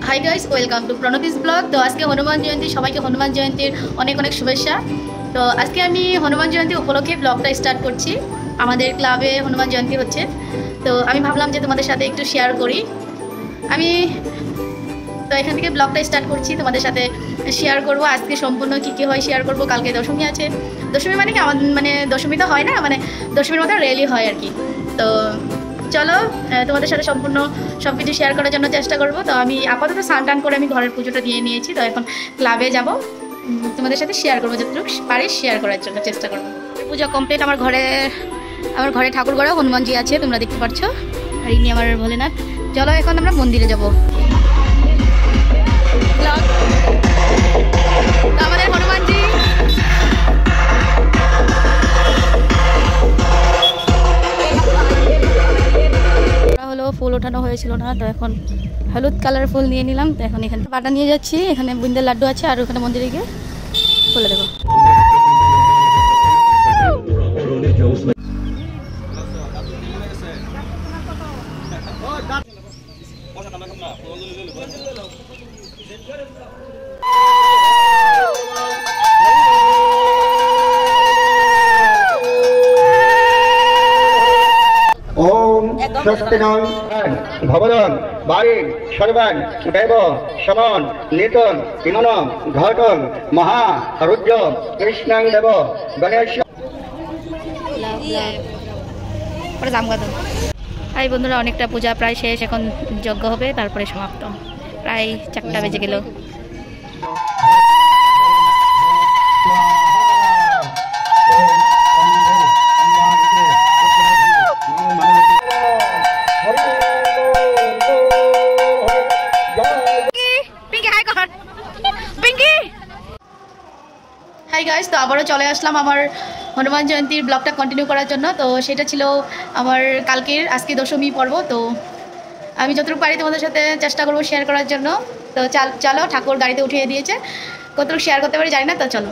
High guys, welcome to Pranati's blog. তো আজকে হনুমান জয়ন্তী, সবাইকে হনুমান জয়ন্তীর অনেক অনেক শুভেচ্ছা। তো আজকে আমি হনুমান জয়ন্তী উপলক্ষে ব্লগটা স্টার্ট করছি। আমাদের ক্লাবে হনুমান জয়ন্তী হচ্ছে, তো আমি ভাবলাম যে তোমাদের সাথে একটু শেয়ার করি। আমি তো এখান থেকে ব্লগটা স্টার্ট করছি, তোমাদের সাথে শেয়ার করব আজকে সম্পূর্ণ কী কী হয় শেয়ার করব। কালকে দশমী আছে। দশমী মানে কি, আমাদের মানে দশমী তো হয় না, মানে দশমীর মতো র্যালি হয় আর কি। তো চলো তোমাদের সাথে সম্পূর্ণ সব কিছু শেয়ার করার জন্য চেষ্টা করব। তো আমি আপাতত স্নান টান করে আমি ঘরের পুজোটা দিয়ে নিয়েছি। তো এখন ক্লাবে যাব, তোমাদের সাথে শেয়ার করবো, যতটুকু পারি শেয়ার করার জন্য চেষ্টা করবো। পূজা কমপ্লিট। আমার ঘরে ঠাকুর ঘরে হনুমানজি আছে, তোমরা দেখতে পাচ্ছ, আর ইনি আমার ভোলেনাথ। চলো এখন আমরা মন্দিরে যাব। আমাদের হনুমানজি হলো ফুল ওঠানো হয়েছিল না, তো এখন হলুদ কালার ফুল নিয়ে নিলাম। তো এখন এখানে বাটা নিয়ে যাচ্ছি, এখানে বুন্দের লাড্ডু আছে, আর ওখানে মন্দিরে গিয়ে খুলে দেবো। ओम स्वस्तिनं भवनं वारिं सर्वं देव समन नितं इमनं घटं महा रुद्र कृष्णं देव गणेश। হাই বন্ধুরা, অনেকটা পূজা প্রায় শেষ, এখন যজ্ঞ হবে, তারপরে সমাপ্ত। প্রায় 4টা বেজে গেল। হাই গাইস, তো আবারও চলে আসলাম আমার হনুমান জয়ন্তীর ব্লগটা কন্টিনিউ করার জন্য। তো সেটা ছিল আমার কালকের, আজকে দশমী পর্ব। তো আমি যতটুকু পারি তোমাদের সাথে চেষ্টা করবো শেয়ার করার জন্য। তো চলো, ঠাকুর গাড়িতে উঠিয়ে দিয়েছে, কতটুকু শেয়ার করতে পারি জানি না, তো চলো।